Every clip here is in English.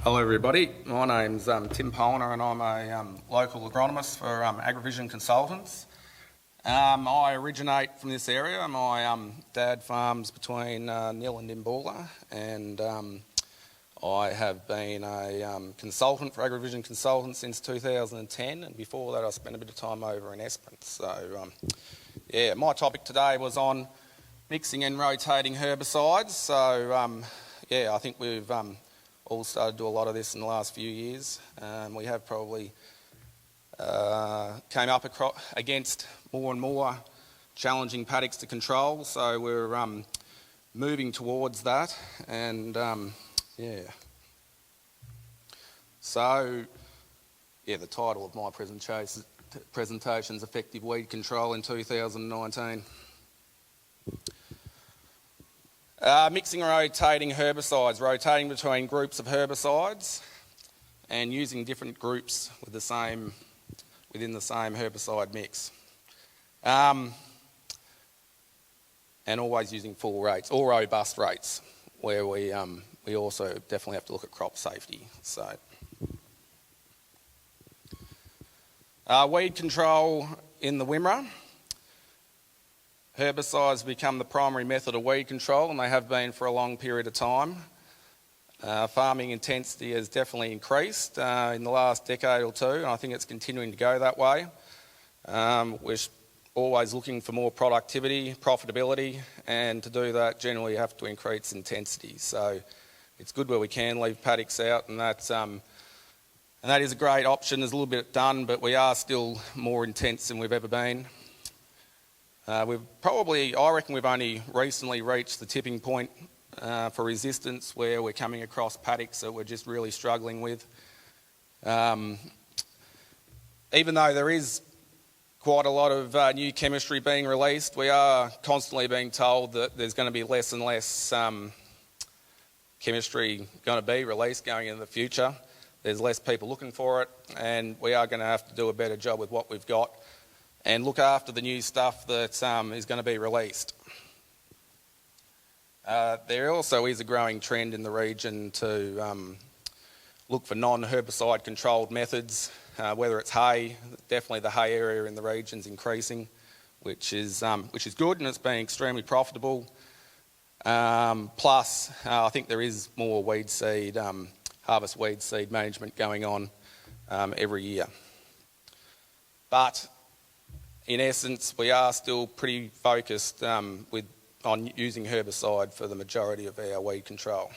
Hello everybody, my name's Tim Pohlner and I'm a local agronomist for AGRIvision Consultants. I originate from this area. My dad farms between Nill and Nimbula, and I have been a consultant for AGRIvision Consultants since 2010, and before that I spent a bit of time over in Esperance. So my topic today was on mixing and rotating herbicides. So I think we've all started to do a lot of this in the last few years. We have probably came up against more and more challenging paddocks to control, so we're moving towards that. And the title of my presentation is Effective Weed Control in 2019. Mixing and rotating herbicides, rotating between groups of herbicides and using different groups within the same herbicide mix. And always using full rates or robust rates, where we also definitely have to look at crop safety. So weed control in the Wimmera. Herbicides become the primary method of weed control, and they have been for a long period of time. Farming intensity has definitely increased in the last decade or two, and I think it's continuing to go that way. We're always looking for more productivity, profitability, and to do that generally you have to increase intensity. So it's good where we can leave paddocks out, and that is a great option. There's a little bit done, but we are still more intense than we've ever been. I reckon we've only recently reached the tipping point for resistance, where we're coming across paddocks that we're just really struggling with. Even though there is quite a lot of new chemistry being released, we are constantly being told that there's going to be less and less chemistry going to be released going into the future. There's less people looking for it, and we are going to have to do a better job with what we've got and look after the new stuff that is going to be released. There also is a growing trend in the region to look for non-herbicide controlled methods, whether it's hay. Definitely the hay area in the region is increasing, which is good, and it's been extremely profitable. Plus, I think there is more harvest weed seed management going on every year. But in essence, we are still pretty focused on using herbicide for the majority of our weed control.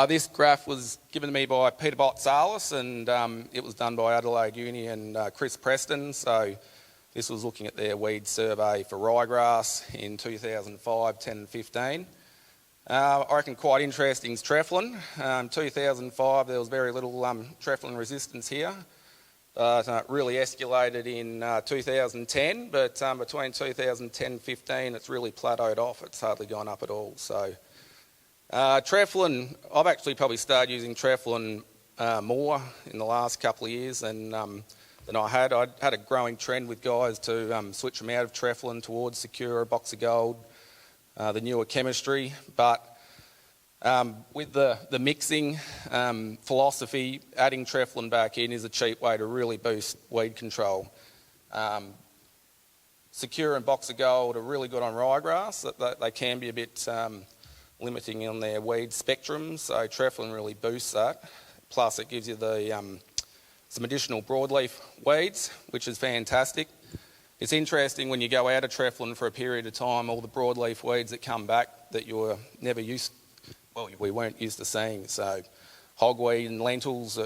This graph was given to me by Peter Botsalis, and it was done by Adelaide Uni and Chris Preston. So this was looking at their weed survey for ryegrass in 2005, 10 and 15. I reckon quite interesting is Trifling. 2005 there was very little Trifling resistance here. It really escalated in 2010, but between 2010 and 15 it's really plateaued off. It's hardly gone up at all. So Trifling, I've actually probably started using Trifling more in the last couple of years than I had. I'd had a growing trend with guys to switch them out of Trifling towards Secure, Box of Gold, the newer chemistry. But with the mixing philosophy, adding Trifling back in is a cheap way to really boost weed control. Secure and Box of Gold are really good on ryegrass. They can be a bit limiting on their weed spectrum, so Trifling really boosts that. Plus it gives you some additional broadleaf weeds, which is fantastic. It's interesting when you go out of Trifling for a period of time, all the broadleaf weeds that come back that you were we weren't used to seeing. So hogweed and lentils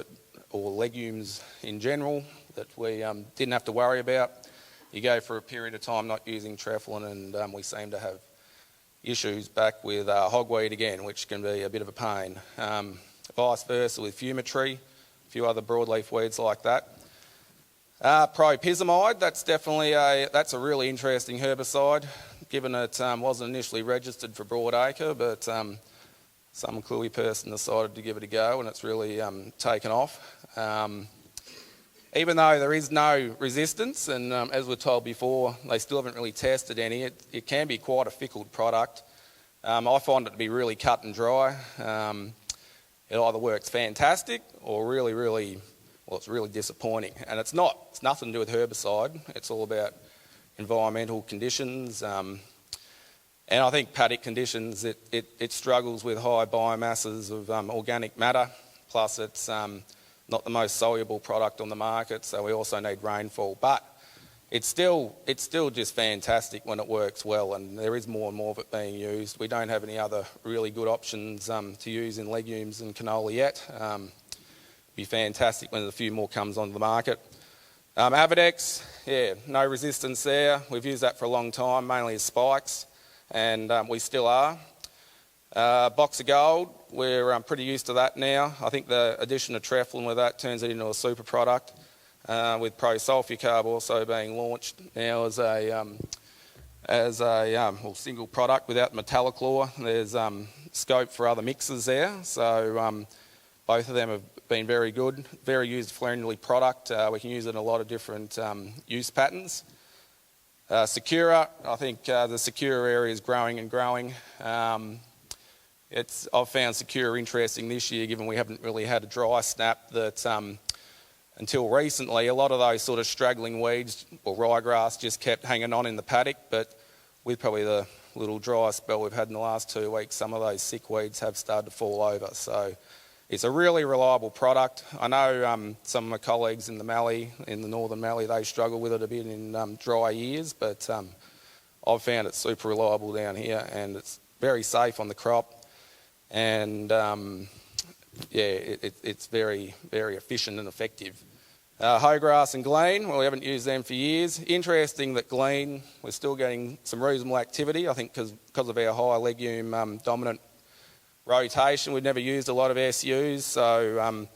or legumes in general that we didn't have to worry about. You go for a period of time not using Trifling, and we seem to have issues back with hogweed again, which can be a bit of a pain. Vice versa with fumitree, a few other broadleaf weeds like that. Preemergent, that's a really interesting herbicide, given it wasn't initially registered for broadacre, but some cluey person decided to give it a go, and it's really taken off. Even though there is no resistance, and as we're told before, they still haven't really tested any, it can be quite a fickle product. I find it to be really cut and dry. It either works fantastic or really, well, it's really disappointing. And it's nothing to do with herbicide. It's all about environmental conditions. And I think paddock conditions, it struggles with high biomasses of organic matter. Plus it's not the most soluble product on the market, so we also need rainfall. But it's still just fantastic when it works well, and there is more and more of it being used. We don't have any other really good options to use in legumes and canola yet. Be fantastic when a few more comes onto the market. Avidex, yeah, no resistance there. We've used that for a long time, mainly as spikes, and we still are. Box of Gold, we're pretty used to that now. I think the addition of Trifling with that turns it into a super product. With Pro-Sulfucarb also being launched now as a single product without metallic law. There's scope for other mixes there, so both of them have been very good, very user-friendly product. We can use it in a lot of different use patterns. Secura, I think the Secura area is growing and growing. I've found Secura interesting this year, given we haven't really had a dry snap that until recently, a lot of those sort of straggling weeds or ryegrass just kept hanging on in the paddock, but with probably the little dry spell we've had in the last 2 weeks, some of those sick weeds have started to fall over. So it's a really reliable product. I know some of my colleagues in the Mallee, in the Northern Mallee, they struggle with it a bit in dry years, but I've found it super reliable down here, and it's very safe on the crop, and it's very, very efficient and effective. Hoegrass and Glean, well, we haven't used them for years. Interesting that Glean, we're still getting some reasonable activity, I think because of our high legume dominant rotation. We've never used a lot of SUs, so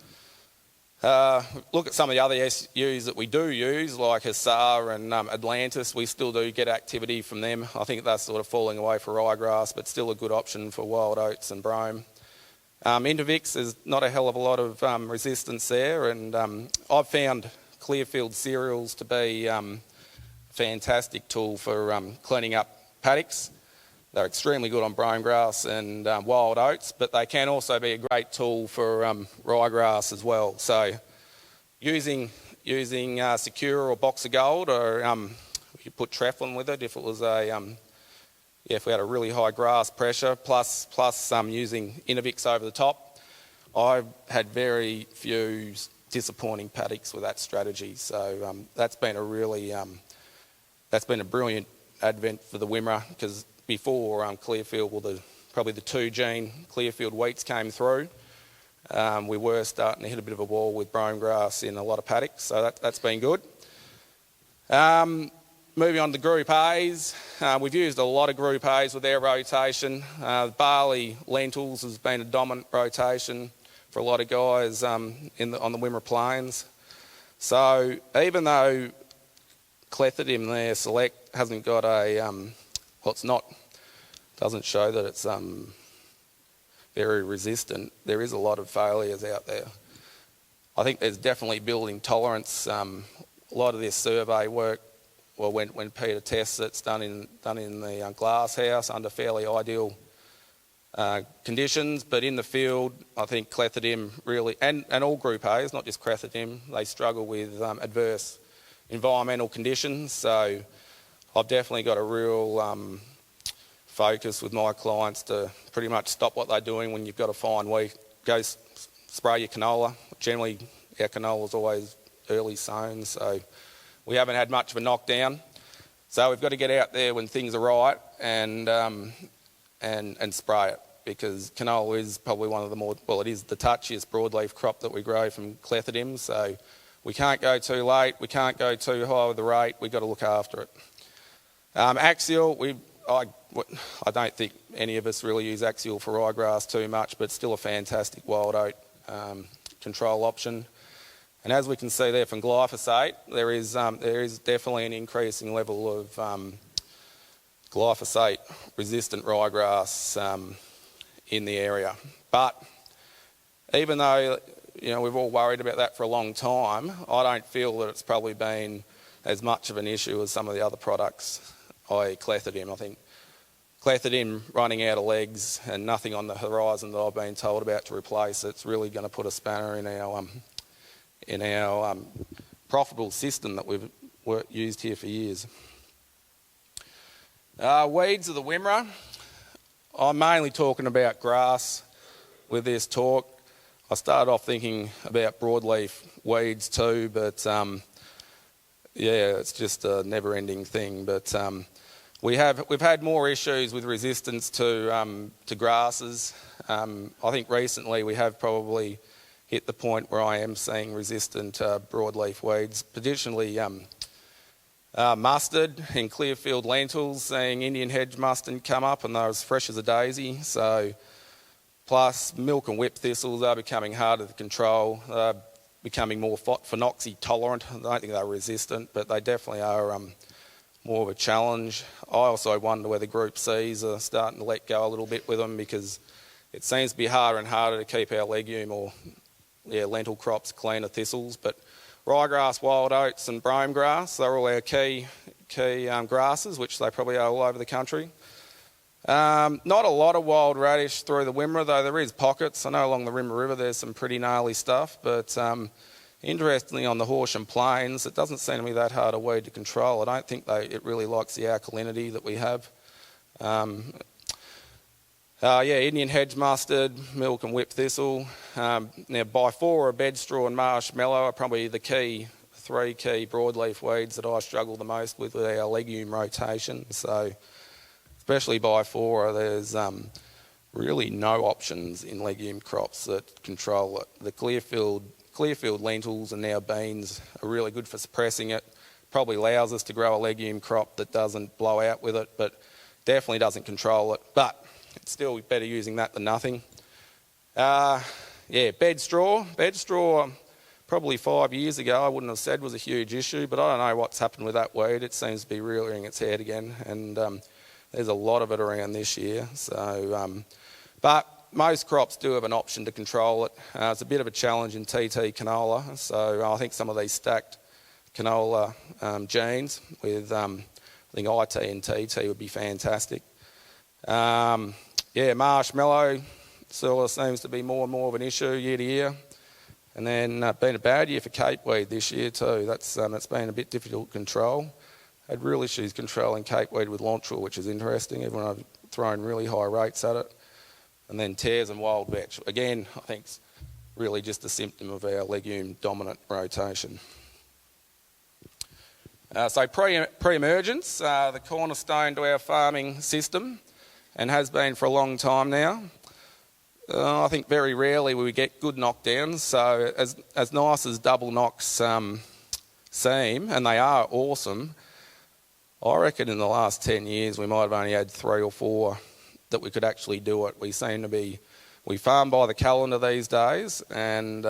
look at some of the other SUs that we do use, like Hussar and Atlantis. We still do get activity from them. I think that's sort of falling away for ryegrass, but still a good option for wild oats and brome. Intervix, there's not a hell of a lot of resistance there, and I've found Clearfield cereals to be a fantastic tool for cleaning up paddocks. They're extremely good on brome grass and wild oats, but they can also be a great tool for ryegrass as well. So using Secura or Box of Gold, or you put Trifling with it if it was if we had a really high grass pressure, plus using Intervix over the top. I've had very few disappointing paddocks with that strategy, so that's been a brilliant advent for the Wimmera, because before Clearfield, probably the 2-gene Clearfield wheats came through, we were starting to hit a bit of a wall with brome grass in a lot of paddocks, so that's been good. Moving on to Group A's, we've used a lot of Group A's with our rotation. Barley, lentils has been a dominant rotation for a lot of guys on the Wimmera Plains. So even though Clethodim there, Select, hasn't got doesn't show that it's very resistant, there is a lot of failures out there. I think there's definitely building tolerance. A lot of this survey work, well, when Peter tests it's done in the glass house under fairly ideal conditions, but in the field, I think Clethodim really, and all Group A's, not just Clethodim, they struggle with adverse environmental conditions. So I've definitely got a real focus with my clients to pretty much stop what they're doing when you've got a fine week. Go spray your canola. Generally, our canola's always early sown, so we haven't had much of a knockdown. So we've got to get out there when things are right and spray it, because canola is probably one of the more, well, it is the touchiest broadleaf crop that we grow from Clethodim, so we can't go too late, we can't go too high with the rate, we've got to look after it. Axial, I don't think any of us really use Axial for ryegrass too much, but still a fantastic wild oat control option. And as we can see there from glyphosate, there is definitely an increasing level of glyphosate-resistant ryegrass in the area. But even though we've all worried about that for a long time, I don't feel that it's probably been as much of an issue as some of the other products, i.e. Clethodim. I think clethodim running out of legs and nothing on the horizon that I've been told about to replace it. It's really going to put a spanner in our profitable system that we've used here for years. Weeds of the Wimmera. I'm mainly talking about grass with this talk. I started off thinking about broadleaf weeds too, but yeah, it's just a never-ending thing. But we've had more issues with resistance to grasses. I think recently we have probably hit the point where I am seeing resistant broadleaf weeds, particularly mustard and clearfield lentils, seeing Indian hedge mustard come up, and they're as fresh as a daisy. So, plus milk and whip thistles are becoming harder to control. They're becoming more phenoxy tolerant. I don't think they're resistant, but they definitely are more of a challenge. I also wonder whether Group Cs are starting to let go a little bit with them, because it seems to be harder and harder to keep our legume or lentil crops clean of thistles. But Ryegrass, wild oats and brome grass, they're all our key grasses, which they probably are all over the country. Not a lot of wild radish through the Wimmera, though there is pockets. I know along the Wimmera River there's some pretty gnarly stuff, but interestingly on the Horsham Plains it doesn't seem to be that hard a weed to control. I don't think it really likes the alkalinity that we have. Indian hedge mustard, milk and whip thistle. Now Bifora, bedstraw and marshmallow are probably the three key broadleaf weeds that I struggle the most with our legume rotation. So especially Bifora, there's really no options in legume crops that control it. The clearfield lentils and now beans are really good for suppressing it. Probably allows us to grow a legume crop that doesn't blow out with it, but definitely doesn't control it. But it's still better using that than nothing. Bedstraw. Bedstraw, probably 5 years ago, I wouldn't have said was a huge issue, but I don't know what's happened with that weed. It seems to be rearing its head again, and there's a lot of it around this year. So, but most crops do have an option to control it. It's a bit of a challenge in TT canola, so I think some of these stacked canola genes with I think IT and TT would be fantastic. Marshmallow sort of seems to be more and more of an issue year to year, and then been a bad year for capeweed this year too. That's been a bit difficult to control. Had real issues controlling capeweed with Lontrel, which is interesting. Everyone have thrown really high rates at it, and then tares and wild vetch. Again, I think it's really just a symptom of our legume dominant rotation. So Preemergence, the cornerstone to our farming system, and has been for a long time now. I think very rarely will we get good knockdowns. So as nice as double knocks seem, and they are awesome, I reckon in the last 10 years we might have only had 3 or 4 that we could actually do it. We farm by the calendar these days, and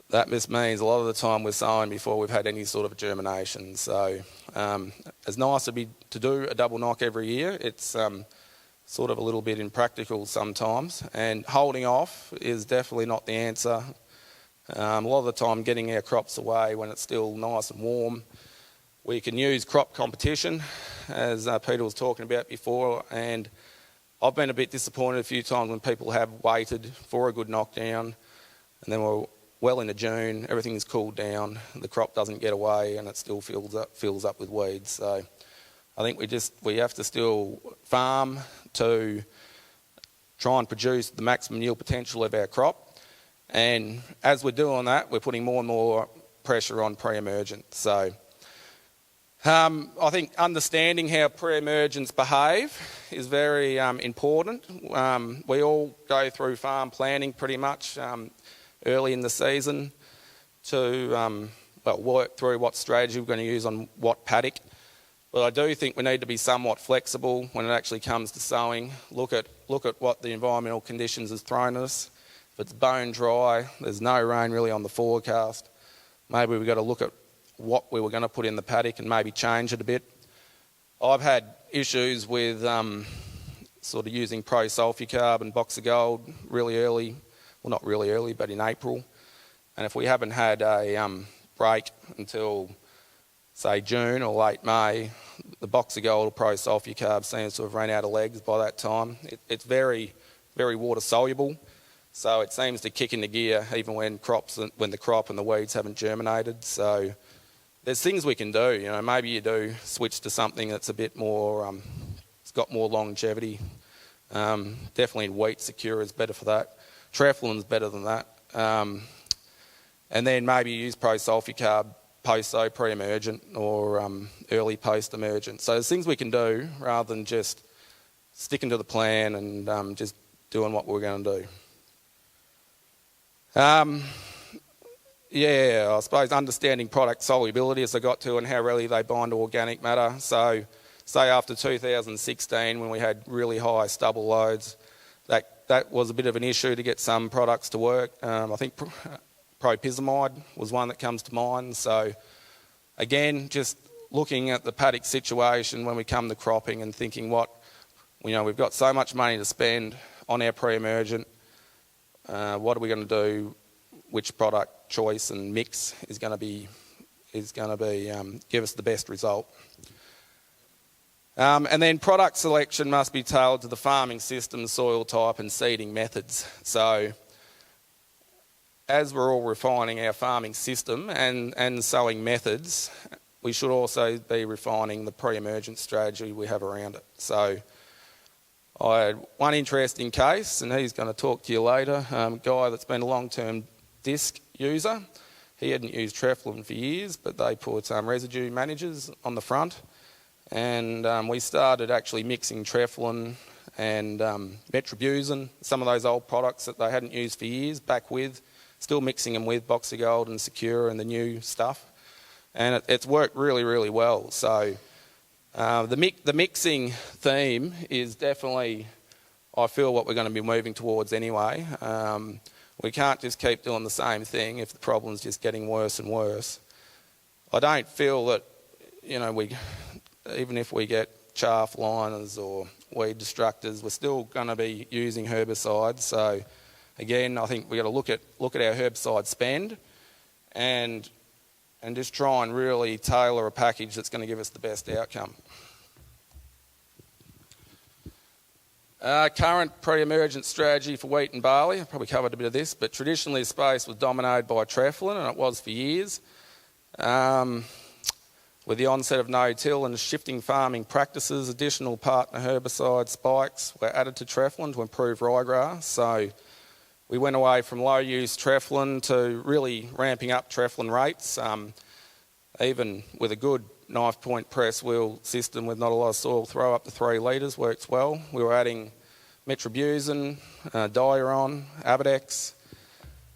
that just means a lot of the time we're sowing before we've had any sort of germination. So as nice to do a double knock every year, it's sort of a little bit impractical sometimes, and holding off is definitely not the answer. A lot of the time getting our crops away when it's still nice and warm. We can use crop competition, as Peter was talking about before, and I've been a bit disappointed a few times when people have waited for a good knockdown, and then we're well into June, everything's cooled down, the crop doesn't get away, and it still fills up with weeds. So I think we have to still farm to try and produce the maximum yield potential of our crop, and as we're doing that, we're putting more and more pressure on pre-emergent. So I think understanding how pre-emergents behave is very important. We all go through farm planning pretty much early in the season to work through what strategy we're going to use on what paddock. But I do think we need to be somewhat flexible when it actually comes to sowing. Look at what the environmental conditions has thrown us. If it's bone dry, there's no rain really on the forecast, maybe we've got to look at what we were going to put in the paddock and maybe change it a bit. I've had issues with sort of using pro-sulfucarb and box of gold really early, well not really early, but in April. And if we haven't had a break until say June or late May, the box of gold or pro-sulfucarb seems to have run out of legs by that time. It's very, very water soluble, so it seems to kick into gear even when the crop and the weeds haven't germinated. So there's things we can do. You know, maybe you do switch to something that's a bit more, it's got more longevity. Definitely wheat secure is better for that. Trifling's better than that. And then maybe use pro-sulfucarb post-so pre-emergent or early post-emergent. So there's things we can do rather than just sticking to the plan and just doing what we're going to do. Yeah, I suppose understanding product solubility as I got to and how readily they bind to organic matter. So say after 2016 when we had really high stubble loads, that was a bit of an issue to get some products to work. I think Preemergent was one that comes to mind. So again, just looking at the paddock situation when we come to cropping and thinking we've got so much money to spend on our Preemergent. What are we going to do? Which product choice and mix is going to give us the best result? And then product selection must be tailored to the farming system, soil type and seeding methods. So as we're all refining our farming system and sowing methods, we should also be refining the pre-emergent strategy we have around it. So I had one interesting case, and he's going to talk to you later, a guy that's been a long-term disc user. He hadn't used Trifling for years, but they put residue managers on the front. And we started actually mixing Trifling and Metribuzin, some of those old products that they hadn't used for years, back with, still mixing them with Box of Gold and Secure and the new stuff. And it's worked really, really well. So the mixing theme is definitely, I feel, what we're going to be moving towards anyway. We can't just keep doing the same thing if the problem's just getting worse and worse. I don't feel that, even if we get chaff liners or weed destructors, we're still going to be using herbicides. So again, I think we've got to look at our herbicide spend and just try and really tailor a package that's going to give us the best outcome. Current pre-emergent strategy for wheat and barley, I probably covered a bit of this, but traditionally the space was dominated by Trifling, and it was for years. With the onset of no-till and shifting farming practices, additional partner herbicide spikes were added to Trifling to improve ryegrass. So we went away from low-use Trifling to really ramping up Trifling rates. Even with a good knife point press wheel system with not a lot of soil throw up to 3 litres works well. We were adding Metribuzin, Diuron, Abidex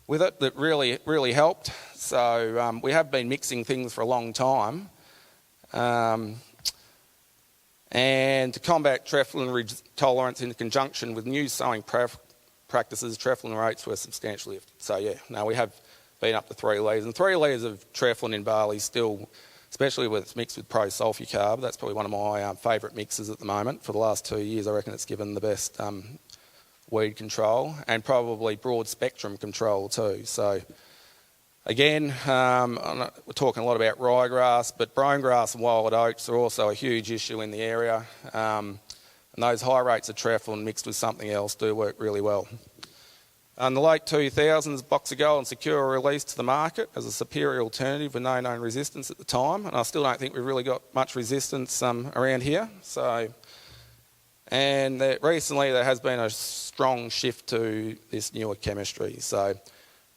with it that really, really helped. So we have been mixing things for a long time. And to combat Trifling tolerance in conjunction with new sowing practices, Trifling rates were substantially lifted. So we have been up to 3 litres. And 3 litres of Trifling in barley still, especially when it's mixed with pro-sulfucarb, that's probably one of my favourite mixes at the moment. For the last 2 years, I reckon it's given the best weed control and probably broad spectrum control too. So again, we're talking a lot about ryegrass, but brome grass and wild oats are also a huge issue in the area. And those high rates of Trifling mixed with something else do work really well. In the late 2000s, Box of Gold and Secure were released to the market as a superior alternative with no known resistance at the time, and I still don't think we've really got much resistance around here. Recently there has been a strong shift to this newer chemistry.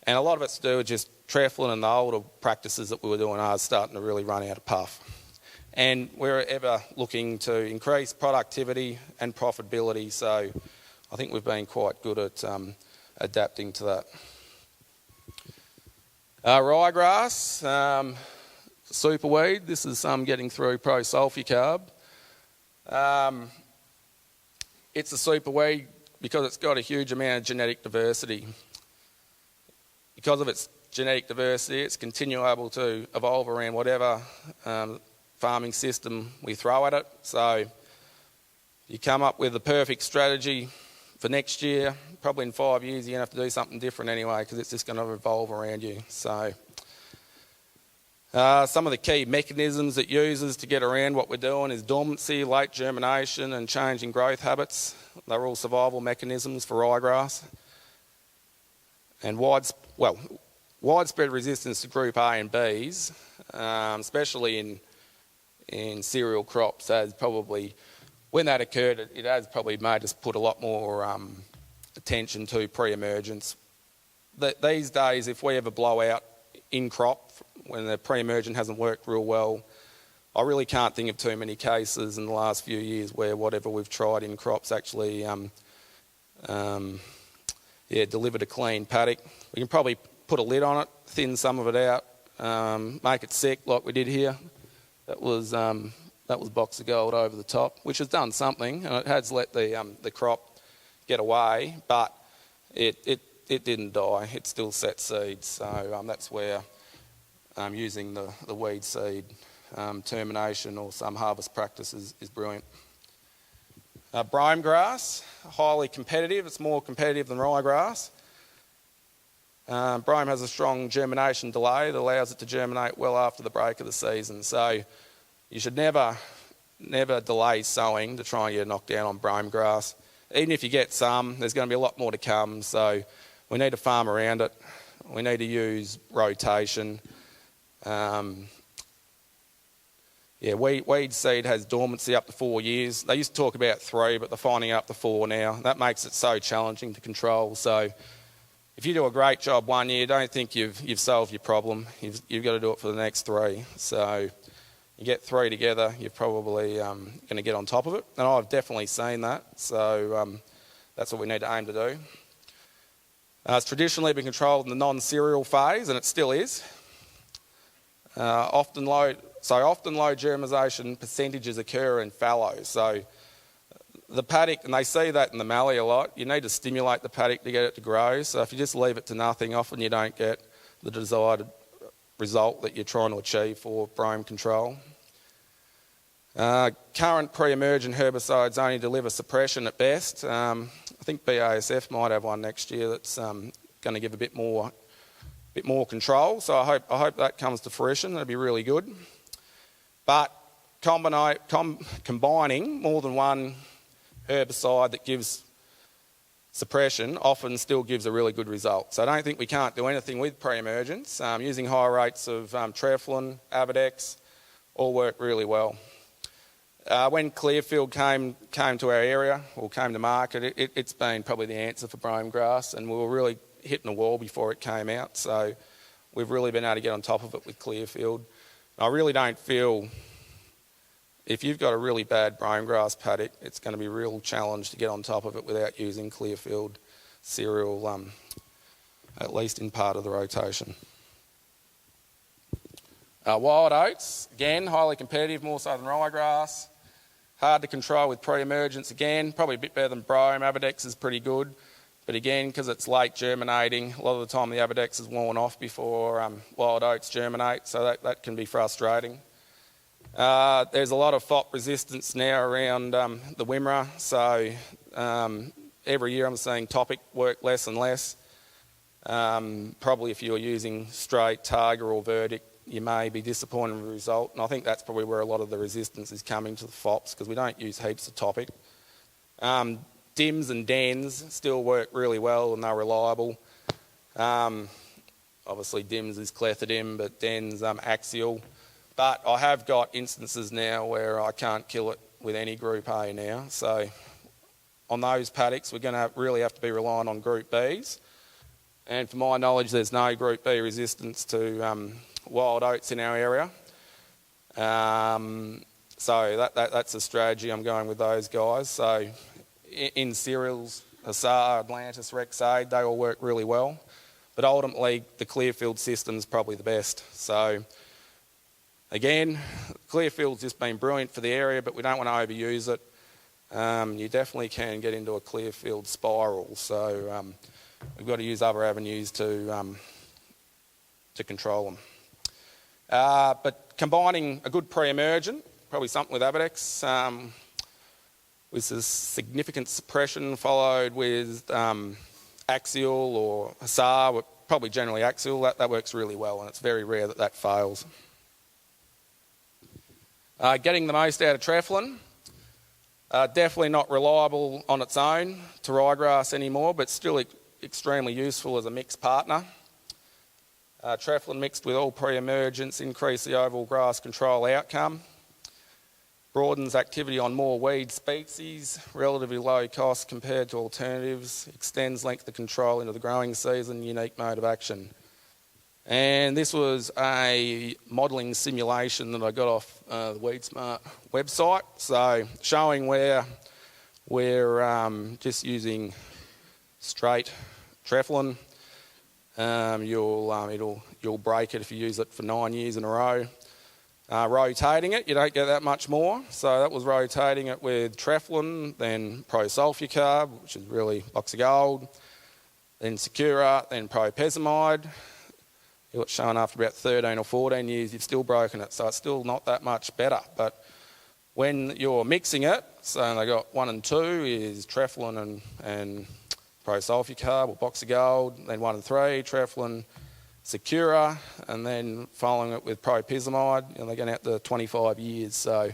And a lot of it's to do with just Trifling and the older practices that we were doing are starting to really run out of puff. And we're ever looking to increase productivity and profitability, so I think we've been quite good at adapting to that. Ryegrass, Superweed, this is getting through pro-sulfucarb. It's a superweed because it's got a huge amount of genetic diversity. Because of its genetic diversity, it's continually able to evolve around whatever farming system we throw at it. So you come up with the perfect strategy for next year, probably in 5 years you're going to have to do something different anyway because it's just going to evolve around you. So Some of the key mechanisms it uses to get around what we're doing is dormancy, late germination and changing growth habits. They're all survival mechanisms for ryegrass. And widespread resistance to group A and Bs, especially in cereal crops, has probably, when that occurred, it has probably made us put a lot more attention to pre-emergence. These days, if we ever blow out in crop, when the pre-emergent hasn't worked real well, I really can't think of too many cases in the last few years where whatever we've tried in crops actually delivered a clean paddock. We can probably put a lid on it, thin some of it out, make it sick like we did here. That was box of gold over the top, which has done something, and it has let the crop get away, but it didn't die. It still set seeds, so that's where using the weed seed termination or some harvest practices is brilliant. Preemergence, highly competitive. It's more competitive than ryegrass. Brome has a strong germination delay that allows it to germinate well after the break of the season. So you should never delay sowing to try and get a knockdown on Preemergence. Even if you get some, there's going to be a lot more to come. So we need to farm around it. We need to use rotation. Weed seed has dormancy up to 4 years. They used to talk about 3, but they're finding up to 4 now. That makes it so challenging to control. So if you do a great job 1 year, don't think you've solved your problem. You've got to do it for the next 3. So you get 3 together, you're probably going to get on top of it. And I've definitely seen that. So that's what we need to aim to do. It's traditionally been controlled in the non-cereal phase, and it still is. Often low germination percentages occur in fallows. So the paddock, and they see that in the mallee a lot, you need to stimulate the paddock to get it to grow. So if you just leave it to nothing, often you don't get the desired result that you're trying to achieve for brome control. Current pre-emergent herbicides only deliver suppression at best. I think BASF might have one next year that's going to give a bit more control. So I hope that comes to fruition. That'd be really good. But combining more than one herbicide that gives suppression often still gives a really good result. So I don't think we can't do anything with pre-emergence. Using high rates of Trifling, Avidex, all work really well. When Clearfield came to our area, or came to market, it's been probably the answer for Preemergence, and we were really hitting a wall before it came out. So we've really been able to get on top of it with Clearfield. I really don't feel, if you've got a really bad Preemergence paddock, it's going to be a real challenge to get on top of it without using Clearfield cereal, at least in part of the rotation. Wild oats, again, highly competitive, more so than ryegrass. Hard to control with pre-emergence again, probably a bit better than brome. Avidex is pretty good, but again, because it's late germinating, a lot of the time the Avidex is worn off before wild oats germinate, so that can be frustrating. There's a lot of FOP resistance now around the Wimmera, so every year I'm seeing topic work less and less. Probably if you're using straight Targa or Verdict, you may be disappointed with the result, and I think that's probably where a lot of the resistance is coming to the FOPs, because we don't use heaps of topic. Dims and Dens still work really well and they're reliable. Obviously Dims is clethodim, but Dens Axial. But I have got instances now where I can't kill it with any Group A now. So on those paddocks, we're going to really have to be relying on Group Bs. And for my knowledge, there's no Group B resistance to wild oats in our area. So that's a strategy I'm going with those guys. So in cereals, Hussar, Atlantis, Rexaid, they all work really well. But ultimately, the Clearfield system's probably the best. So again, Clearfield's just been brilliant for the area, but we don't want to overuse it. You definitely can get into a Clearfield spiral. So we've got to use other avenues to control them. But combining a good pre-emergent, probably something with Avidex, with a significant suppression followed with Axial or Hussar, probably generally Axial, that works really well, and it's very rare that fails. Getting the most out of Trifling. Definitely not reliable on its own to ryegrass anymore, but still extremely useful as a mixed partner. Trifling mixed with all Preemergence increase the overall grass control outcome. Broadens activity on more weed species, relatively low cost compared to alternatives, extends length of control into the growing season, unique mode of action. And this was a modelling simulation that I got off the WeedSmart website, so showing where we're just using straight Trifling. You'll break it if you use it for 9 years in a row. Rotating it, you don't get that much more. So that was rotating it with Trifling, then Prosulfucarb, which is really box of gold, then Secura, then Preemergent. It's shown after about 13 or 14 years, you've still broken it. So it's still not that much better. But when you're mixing it, so they got 1 and 2 is Trifling and Prosulfucarb or box of gold, then 1 and 3, Trifling, Secura, and then following it with Preemergent, and they're going out to 25 years. So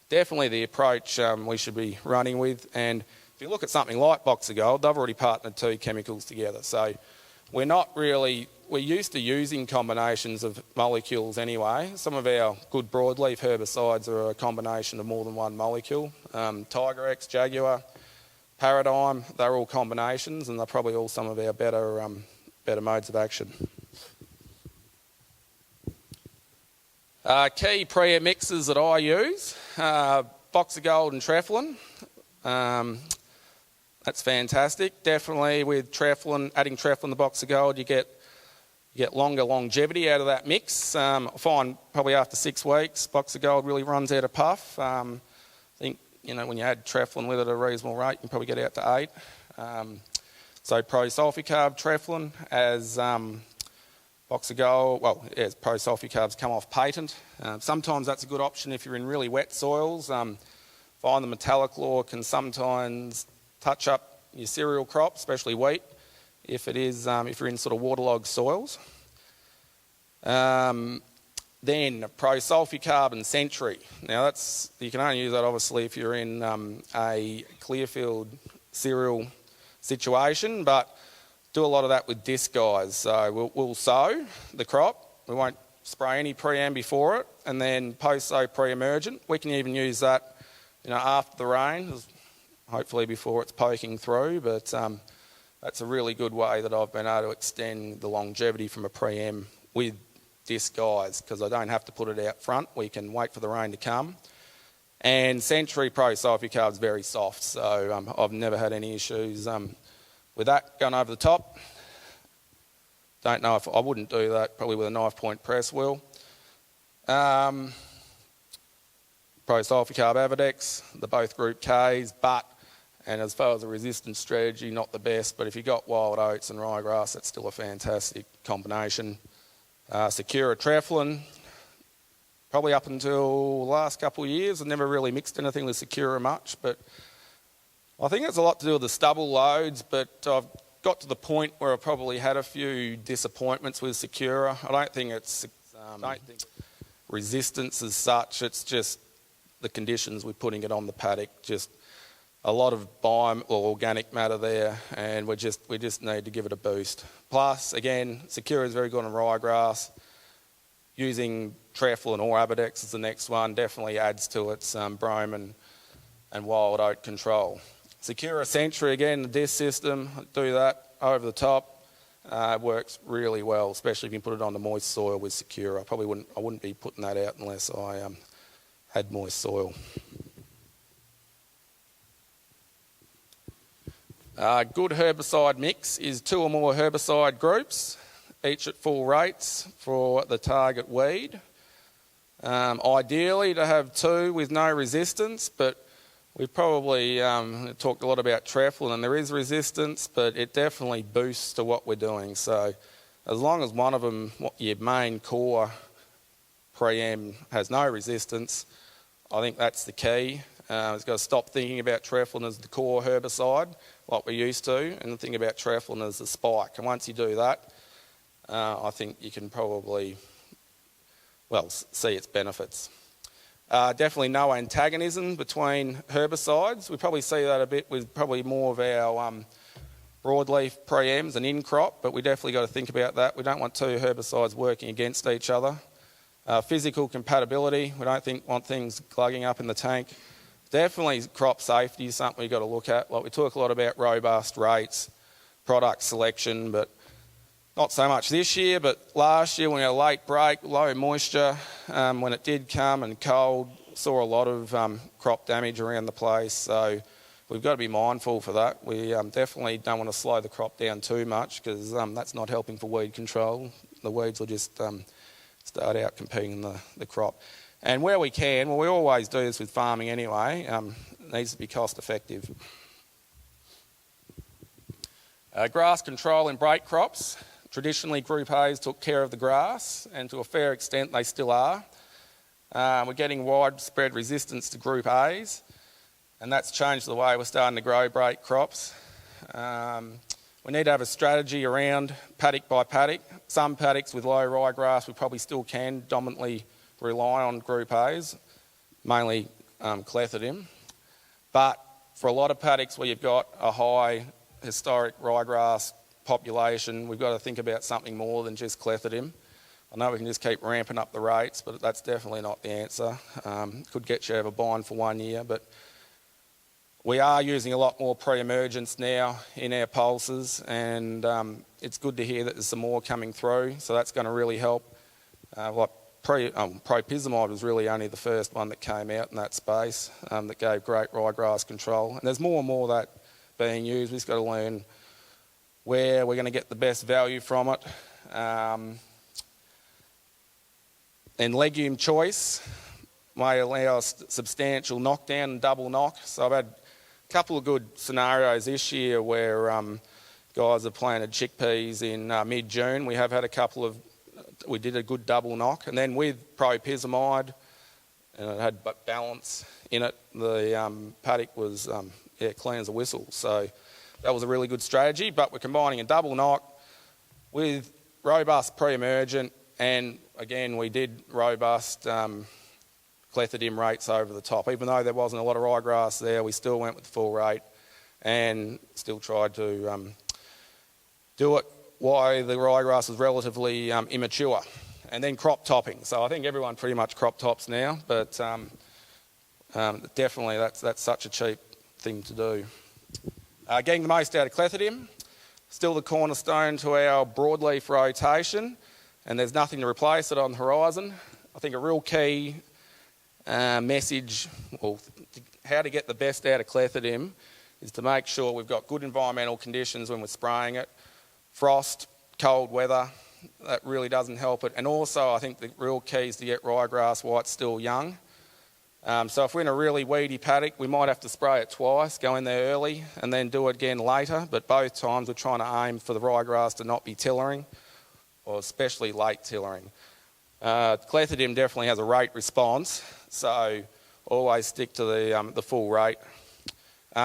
definitely the approach we should be running with. And if you look at something like box of gold, they've already partnered 2 chemicals together. So we're used to using combinations of molecules anyway. Some of our good broadleaf herbicides are a combination of more than 1 molecule. Tiger X, Jaguar, Paradigm, they're all combinations, and they're probably all some of our better modes of action. Key pre-mixes that I use, box of gold and Trifling. That's fantastic. Definitely with Trifling, adding Trifling the box of gold, you get longer longevity out of that mix. I find probably after 6 weeks, box of gold really runs out of puff. I think when you add Trifling with it at a reasonable rate, you can probably get out to 8. So Prosulfucarb, Trifling as box of gold, Prosulfucarb's come off patent. Sometimes that's a good option if you're in really wet soils. Find the metallic law can sometimes touch up your cereal crop, especially wheat, if you're in sort of waterlogged soils. Then Prosulfucarb and Century. Now you can only use that obviously if you're in a clearfield cereal situation, but do a lot of that with disc guys. So we'll sow the crop, we won't spray any Preem before it, and then post-sow Preemergent. We can even use that after the rain, hopefully before it's poking through, but that's a really good way that I've been able to extend the longevity from a Preem with disc guys, because I don't have to put it out front. We can wait for the rain to come. And Century Prosulfucarb is very soft, so I've never had any issues with that going over the top. Don't know if I wouldn't do that, probably with a knife point press wheel. Prosulfucarb Avadex, they're both group Ks, and as far as a resistance strategy, not the best, but if you've got wild oats and ryegrass, that's still a fantastic combination. Secura Trifling, probably up until the last couple of years, I've never really mixed anything with Secura much, but I think it's a lot to do with the stubble loads, but I've got to the point where I've probably had a few disappointments with Secura. I don't think it's resistance as such, it's just the conditions we're putting it on the paddock, just a lot of biome or organic matter there, and we just need to give it a boost. Plus, again, Secura is very good on ryegrass. Using Trifling or Avadex as the next one definitely adds to its brome and wild oat control. Secura Century, again, the disc system, do that over the top. Works really well, especially if you put it on the moist soil with Secura. I wouldn't be putting that out unless I had moist soil. Good herbicide mix is 2 or more herbicide groups, each at full rates for the target weed. Ideally to have 2 with no resistance, but we've probably talked a lot about Trifling, and there is resistance, but it definitely boosts to what we're doing. So as long as one of them, your main core Preem, has no resistance, I think that's the key. It's got to stop thinking about Trifling as the core herbicide, like we used to, and think about Trifling as the spike. And once you do that, I think you can probably, see its benefits. Definitely no antagonism between herbicides. We probably see that a bit with probably more of our broadleaf preems and in-crop, but we definitely got to think about that. We don't want two herbicides working against each other. Physical compatibility, we don't want things glugging up in the tank. Definitely crop safety is something we've got to look at. Like we talk a lot about robust rates, product selection, but not so much this year, but last year when we had a late break, low moisture, when it did come and cold, saw a lot of crop damage around the place. So we've got to be mindful for that. We definitely don't want to slow the crop down too much because that's not helping for weed control. The weeds will just start out competing the crop. And where we can, well, we always do this with farming anyway, it needs to be cost effective. Grass control in break crops. Traditionally, Group A's took care of the grass, and to a fair extent they still are. We're getting widespread resistance to Group A's, and that's changed the way we're starting to grow break crops. We need to have a strategy around paddock by paddock. Some paddocks with low ryegrass we probably still can dominantly rely on Group A's, mainly clethodim. But for a lot of paddocks where you've got a high historic ryegrass population, we've got to think about something more than just clethodim. I know we can just keep ramping up the rates, but that's definitely not the answer. Could get you over bind for 1 year, but we are using a lot more Preemergence now in our pulses, and it's good to hear that there's some more coming through, so that's going to really help. Preemergent was really only the first one that came out in that space that gave great ryegrass control, and there's more and more of that being used. We've just got to learn where we're going to get the best value from it. And legume choice may allow us substantial knockdown and double knock. So I've had a couple of good scenarios this year where guys have planted chickpeas in mid-June. We have had we did a good double knock. And then with propyzamide, and it had balance in it, the paddock was clean as a whistle. So that was a really good strategy, but we're combining a double knock with robust Preemergent, and again we did robust clethodim rates over the top. Even though there wasn't a lot of ryegrass there, we still went with the full rate and still tried to do it while the ryegrass was relatively immature. And then crop topping. So I think everyone pretty much crop tops now, but definitely that's such a cheap thing to do. Getting the most out of clethodim, still the cornerstone to our broadleaf rotation, and there's nothing to replace it on the horizon. I think a real key message, or how to get the best out of clethodim, is to make sure we've got good environmental conditions when we're spraying it. Frost, cold weather, that really doesn't help it. And also I think the real key is to get ryegrass while it's still young. So if we're in a really weedy paddock, we might have to spray it twice, go in there early and then do it again later, but both times we're trying to aim for the ryegrass to not be tillering, or especially late tillering. Clethodim definitely has a rate response, so always stick to the full rate.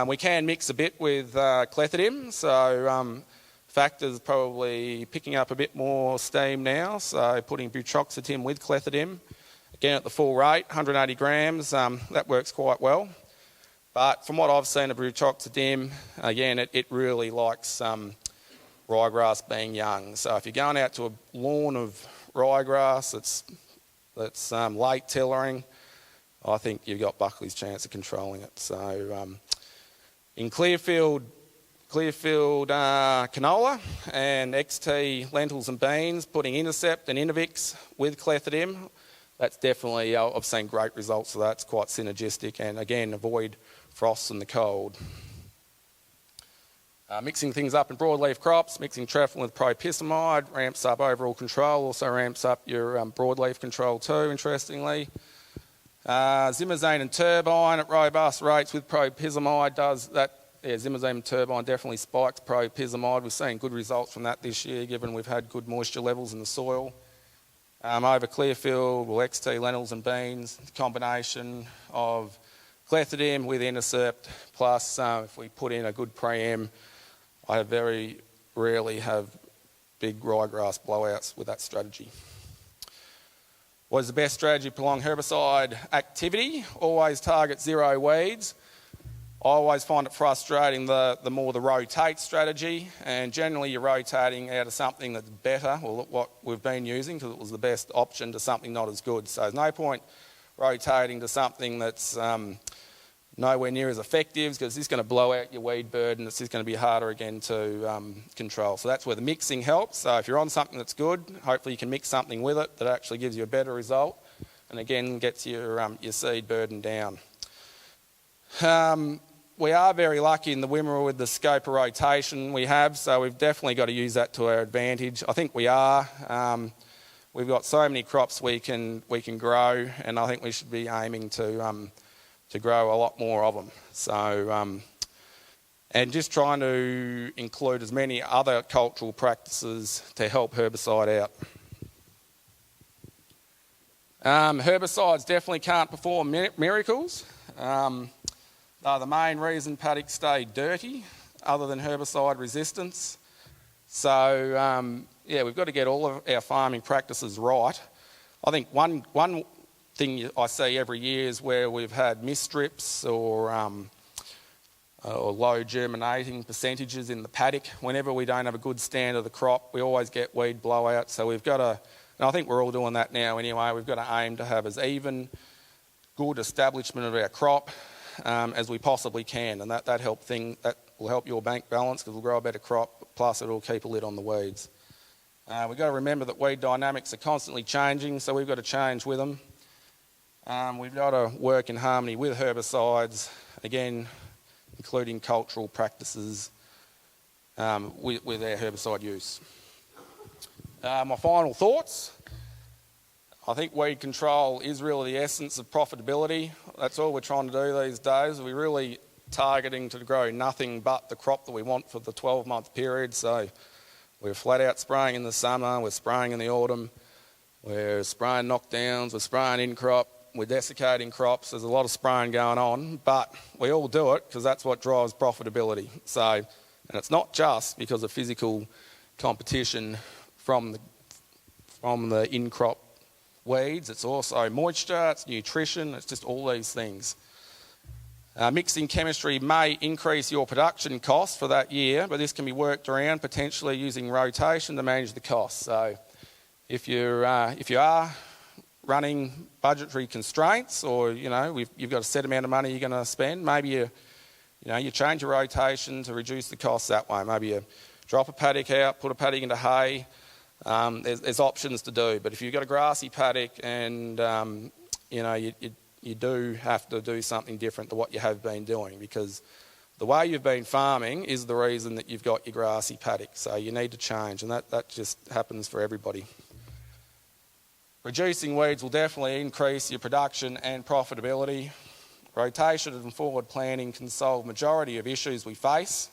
We can mix a bit with clethodim, so Factor's probably picking up a bit more steam now, so putting butroxatim with clethodim. Again at the full rate, 180 grams, that works quite well. But from what I've seen of butroxatim, again, it really likes ryegrass being young. So if you're going out to a lawn of ryegrass that's late tillering, I think you've got Buckley's chance of controlling it. So in Clearfield canola and XT lentils and beans, putting Intercept and Innovix with clethodim, that's definitely, I've seen great results of that. It's quite synergistic, and again, avoid frosts and the cold. Mixing things up in broadleaf crops, mixing Trifling with propyzamide ramps up overall control, also ramps up your broadleaf control too, interestingly. Zimazane and turbine at robust rates with propyzamide does that. Yeah, Zimazane and turbine definitely spikes propyzamide. We've seen good results from that this year, given we've had good moisture levels in the soil. Over Clearfield, XT lentils and beans, the combination of clethodim with Intercept, plus if we put in a good Preem, I very rarely have big ryegrass blowouts with that strategy. What is the best strategy to prolong herbicide activity? Always target zero weeds. I always find it frustrating the more the rotate strategy, and generally you're rotating out of something that's better, or what we've been using because it was the best option, to something not as good. So there's no point rotating to something that's nowhere near as effective, because this is going to blow out your weed burden. It's just going to be harder again to control. So that's where the mixing helps. So if you're on something that's good, hopefully you can mix something with it that actually gives you a better result, and again gets your seed burden down. We are very lucky in the Wimmera with the scope of rotation we have, so we've definitely got to use that to our advantage. I think we are. We've got so many crops we can grow, and I think we should be aiming to grow a lot more of them. So, and just trying to include as many other cultural practices to help herbicide out. Herbicides definitely can't perform miracles. They're the main reason paddocks stay dirty, other than herbicide resistance. So, yeah, we've got to get all of our farming practices right. I think one thing I see every year is where we've had misstrips or low germinating percentages in the paddock. Whenever we don't have a good stand of the crop, we always get weed blowout. So we've got to, and I think we're all doing that now anyway, we've got to aim to have as even good establishment of our crop as we possibly can, and that will help your bank balance, because we'll grow a better crop, plus it'll keep a lid on the weeds. We've got to remember that weed dynamics are constantly changing, so we've got to change with them. We've got to work in harmony with herbicides, again, including cultural practices with our herbicide use. My final thoughts. I think weed control is really the essence of profitability. That's all we're trying to do these days. We're really targeting to grow nothing but the crop that we want for the 12-month period. So we're flat out spraying in the summer, we're spraying in the autumn, we're spraying knockdowns, we're spraying in crop, we're desiccating crops. There's a lot of spraying going on, but we all do it because that's what drives profitability. So, and it's not just because of physical competition from the in-crop weeds, it's also moisture, it's nutrition, it's just all these things. Mixing chemistry may increase your production costs for that year, but this can be worked around potentially using rotation to manage the costs. So if you are running budgetary constraints, or you've got a set amount of money you're going to spend, maybe you change your rotation to reduce the costs that way. Maybe you drop a paddock out, put a paddock into hay. There's options to do, but if you've got a grassy paddock and you do have to do something different to what you have been doing, because the way you've been farming is the reason that you've got your grassy paddock. So you need to change, and that just happens for everybody. Reducing weeds will definitely increase your production and profitability. Rotation and forward planning can solve the majority of issues we face.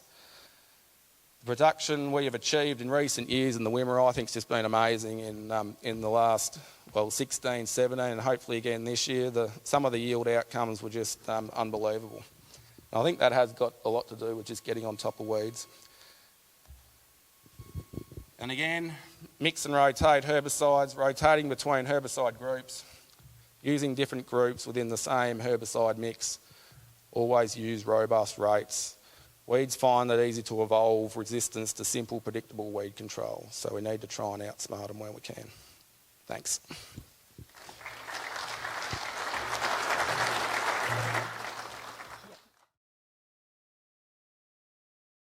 The production we have achieved in recent years in the Wimmera, I think, has just been amazing in the last 16, 17, and hopefully again this year. Some of the yield outcomes were just unbelievable. And I think that has got a lot to do with just getting on top of weeds. And again, mix and rotate herbicides, rotating between herbicide groups, using different groups within the same herbicide mix. Always use robust rates. Weeds find that easy to evolve resistance to simple, predictable weed control. So we need to try and outsmart them where we can. Thanks.